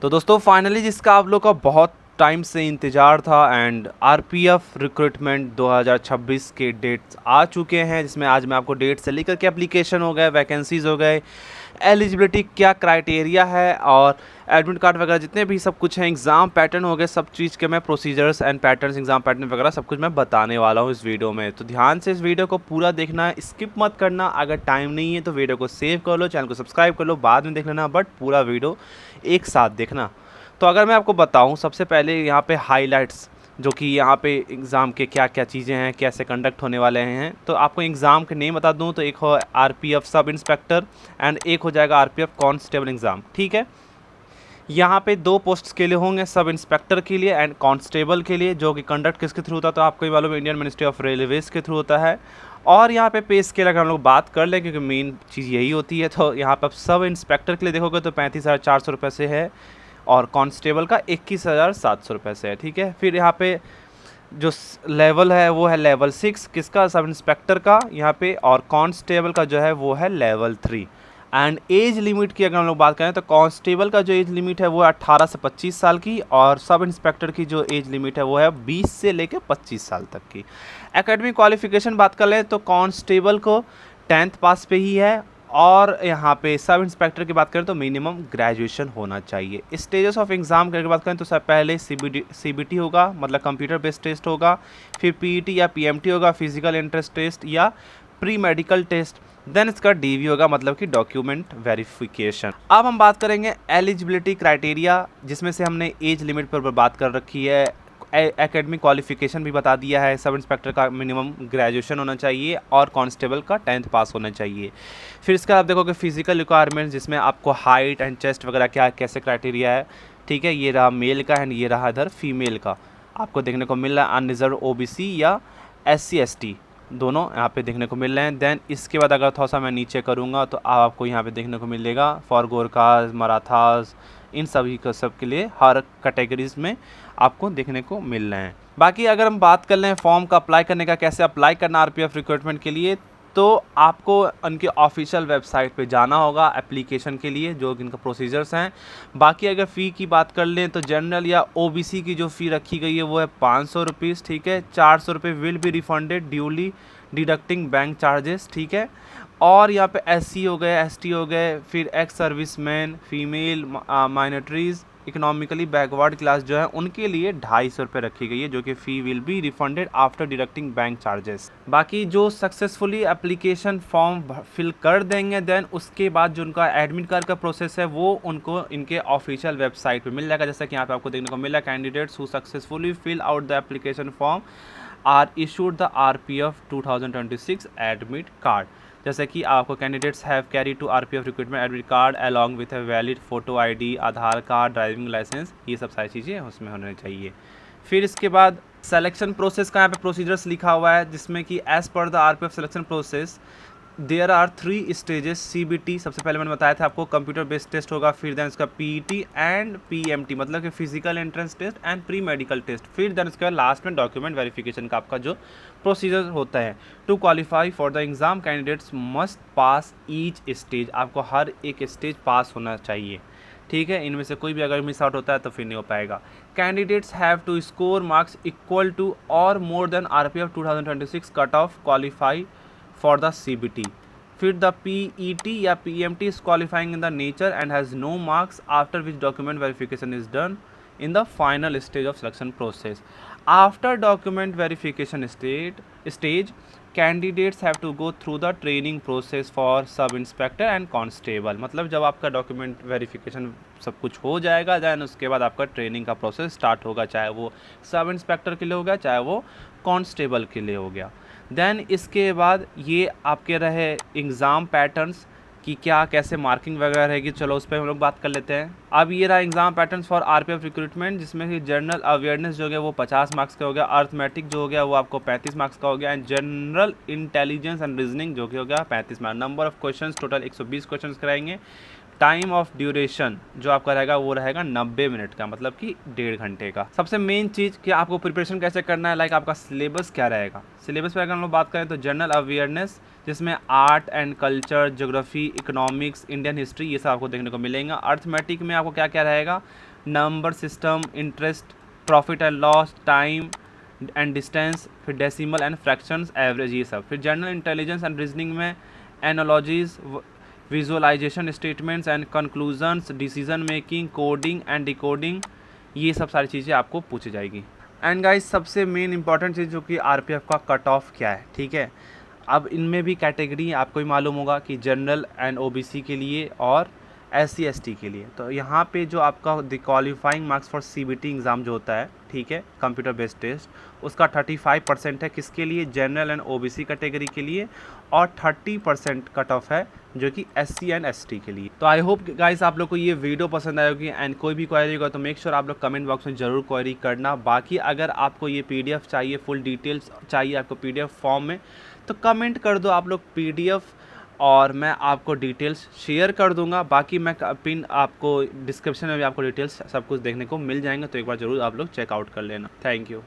तो दोस्तों फाइनली जिसका आप लोग का बहुत टाइम से इंतज़ार था एंड आरपीएफ रिक्रूटमेंट 2026 के डेट्स आ चुके हैं, जिसमें आज मैं आपको डेट से लेकर के एप्लीकेशन हो गए, वैकेंसीज़ हो गए, एलिजिबिलिटी क्या क्राइटेरिया है और एडमिट कार्ड वगैरह जितने भी सब कुछ हैं, एग्ज़ाम पैटर्न हो गए, सब चीज़ के मैं procedures and patterns, exam pattern वगैरह सब कुछ मैं बताने वाला हूँ इस वीडियो में। तो ध्यान से इस वीडियो को पूरा देखना है, स्किप मत करना। अगर टाइम नहीं है तो वीडियो को सेव कर लो, चैनल को सब्सक्राइब कर लो, बाद में देख लेना, बट पूरा वीडियो एक साथ देखना। तो अगर मैं आपको बताऊं, सबसे पहले यहाँ पे हाइलाइट्स जो कि यहाँ पे एग्ज़ाम के क्या क्या चीज़ें हैं, कैसे कंडक्ट होने वाले हैं, तो आपको एग्ज़ाम के नेम बता दूं तो एक हो आरपीएफ सब इंस्पेक्टर एंड एक हो जाएगा आरपीएफ कांस्टेबल एग्ज़ाम। ठीक है, यहाँ पे दो पोस्ट्स के लिए होंगे, सब इंस्पेक्टर के लिए एंड कांस्टेबल के लिए, जो कि कंडक्ट किसके थ्रू होता है तो आपको ही मालूम है, इंडियन मिनिस्ट्री ऑफ रेलवेज़ के थ्रू होता है। और यहाँ पे पे स्केल अगर हम लोग बात कर लें, क्योंकि मेन चीज़ यही होती है, तो यहाँ पर सब इंस्पेक्टर के लिए देखोगे तो 35,400 रुपये से है और कांस्टेबल का 21,700 रुपये से है। ठीक है, फिर यहाँ पे जो लेवल है वो है लेवल 6 किसका, सब इंस्पेक्टर का यहाँ पे, और कांस्टेबल का जो है वो है लेवल 3। एंड एज लिमिट की अगर हम लोग बात करें तो कांस्टेबल का जो एज लिमिट है वो है 18 से 25 साल की, और सब इंस्पेक्टर की जो एज लिमिट है वो है 20 से लेकर 25 साल तक की। एकेडमिक क्वालिफिकेशन बात कर लें तो कांस्टेबल को 10th पास पे ही है, और यहाँ पे सब इंस्पेक्टर की बात करें तो मिनिमम ग्रेजुएशन होना चाहिए। स्टेजेस ऑफ एग्ज़ाम की बात करें तो सब पहले सीबीटी होगा, मतलब कंप्यूटर बेस्ड टेस्ट होगा, फिर पीईटी या पीएमटी होगा, फिजिकल इंटरेस्ट टेस्ट या प्री मेडिकल टेस्ट, देन इसका डीवी होगा, मतलब कि डॉक्यूमेंट वेरिफिकेशन। अब हम बात करेंगे एलिजिबिलिटी क्राइटेरिया, जिसमें से हमने एज लिमिट पर बात कर रखी है, एकेडमिक क्वालिफिकेशन भी बता दिया है, सब इंस्पेक्टर का मिनिमम ग्रेजुएशन होना चाहिए और कांस्टेबल का 10th पास होना चाहिए। फिर इसका आप देखोगे फिजिकल रिक्वायरमेंट्स, जिसमें आपको हाइट एंड चेस्ट वगैरह क्या कैसे क्राइटेरिया है। ठीक है, ये रहा मेल का एंड ये रहा इधर फीमेल का, आपको देखने को मिल रहा है अनरिजर्व ओबीसी या SC ST दोनों यहाँ पे देखने को मिल रहे हैं। देन इसके बाद अगर थोड़ा सा मैं नीचे करूँगा तो आपको यहाँ पे देखने को मिलेगा फॉर गोरखास, मराठास, इन सभी का सब के लिए हर कैटेगरीज में आपको देखने को मिल रहे हैं। बाकी अगर हम बात कर लें फॉर्म का अप्लाई करने का, कैसे अप्लाई करना आरपीएफ रिक्रूटमेंट के लिए, तो आपको उनके ऑफिशियल वेबसाइट पे जाना होगा एप्लीकेशन के लिए, जो इनका प्रोसीजर्स हैं। बाकी अगर फ़ी की बात कर लें तो जनरल या ओबीसी की जो फ़ी रखी गई है वो है 500 रुपीज़। ठीक है, 400 रुपये will be refunded duly deducting bank charges. ठीक है, और यहाँ पे SC हो गए, ST हो गए, फिर ex serviceman, female minorities, economically backward class जो है उनके लिए 250 रुपये रखी गई है, जो कि fee will be refunded after deducting bank charges. बाकी जो सक्सेसफुली एप्लीकेशन फॉर्म फिल कर देंगे, देन उसके बाद जो उनका एडमिट कार्ड का प्रोसेस है वो उनको इनके ऑफिशियल वेबसाइट पे मिल जाएगा। जैसा कि यहाँ पे आपको देखने को मिला, candidates who successfully fill out the application form are issued the RPF 2026 admit card. जैसे कि आपको candidates have carry to RPF recruitment admit card along with a valid photo ID, Aadhaar card, driving licence, ये सब सारी चीज़ें उसमें होने चाहिए। फिर इसके बाद सिलेक्शन प्रोसेस का यहाँ पे प्रोसीजर्स लिखा हुआ है, जिसमें कि as per the RPF selection process there are 3 स्टेजेस। CBT सबसे पहले मैंने बताया था आपको, कंप्यूटर बेस्ड टेस्ट होगा, फिर देन इसका PET एंड PMT मतलब कि physical entrance test and pre medical test, फिर देन उसके बाद लास्ट में डॉक्यूमेंट वेरिफिकेशन का आपका जो प्रोसीजर होता है। To qualify for the exam candidates must pass each stage, आपको हर एक स्टेज पास होना चाहिए। ठीक है, इनमें से कोई भी अगर मिस आउट होता है तो फिर नहीं हो पाएगा। Candidates have to score marks equal to और more than RPF 2026 cut off qualify for the CBT. फिर the PET या PMT is qualifying in the nature and has no marks, after which document verification is done in the final stage of selection process. After document verification stage, candidates have to go through the training process for sub inspector and constable। मतलब जब आपका document verification सब कुछ हो जाएगा, then उसके बाद आपका ट्रेनिंग का प्रोसेस स्टार्ट होगा, चाहे वो सब इंस्पेक्टर के लिए हो गया, चाहे वो कांस्टेबल के लिए हो गया। देन इसके बाद ये आपके रहे एग्ज़ाम पैटर्न्स कि क्या कैसे मार्किंग वगैरह रहेगी, चलो उस पर हम लोग बात कर लेते हैं। अब ये रहा exam patterns for RPF recruitment, जिसमें कि जनरल अवेयरनेस जो हो गया वो 50 मार्क्स का हो गया, अर्थमेटिक जो हो गया वो आपको 35 मार्क्स का हो गया, and general intelligence and reasoning जो कि हो गया 35 marks. Number of questions total 120 questions कराएंगे। टाइम ऑफ ड्यूरेशन जो आपका रहेगा वो रहेगा 90 मिनट का, मतलब कि 1.5 घंटे का। सबसे मेन चीज़ कि आपको प्रिपरेशन कैसे करना है, लाइक आपका सिलेबस क्या रहेगा। सिलेबस पर अगर हम लोग बात करें तो जनरल अवेयरनेस, जिसमें art and culture, geography, economics, Indian history, ये सब आपको देखने को मिलेगा। अर्थमेटिक में आपको क्या क्या रहेगा, number system, interest, profit and loss, time and distance, फिर डेसिमल एंड फ्रैक्शंस, एवरेज, ये सब। फिर जनरल इंटेलिजेंस एंड रीजनिंग में analogies, visualisation, statements and conclusions, decision making, coding and decoding, ये सब सारी चीज़ें आपको पूछी जाएगी। एंड गाइस सबसे मेन इंपॉर्टेंट चीज़ जो कि आरपीएफ का कट ऑफ क्या है, ठीक है। अब इनमें भी कैटेगरी आपको ही मालूम होगा कि जनरल एंड ओबीसी के लिए और एससी एसटी के लिए। तो यहाँ पे जो आपका the qualifying marks for CBT exam जो होता है, ठीक है, कंप्यूटर बेस्ड टेस्ट, उसका 35% है किसके लिए, जनरल एंड ओबीसी कैटेगरी के लिए, और 30% कट ऑफ है जो कि एससी एंड एसटी के लिए। तो आई होप गाइस आप लोग को ये वीडियो पसंद आए होगी, एंड कोई भी क्वेरी होगा तो मेक श्योर आप लोग कमेंट बॉक्स में ज़रूर क्वेरी करना। बाकी अगर आपको ये पीडीएफ चाहिए, फुल डिटेल्स चाहिए आपको पीडीएफ फॉर्म में, तो कमेंट कर दो आप लोग पीडीएफ, और मैं आपको डिटेल्स शेयर कर दूंगा। बाकी मैं पिन आपको डिस्क्रिप्शन में भी आपको डिटेल्स सब कुछ देखने को मिल जाएंगे, तो एक बार ज़रूर आप लोग चेकआउट कर लेना। Thank you.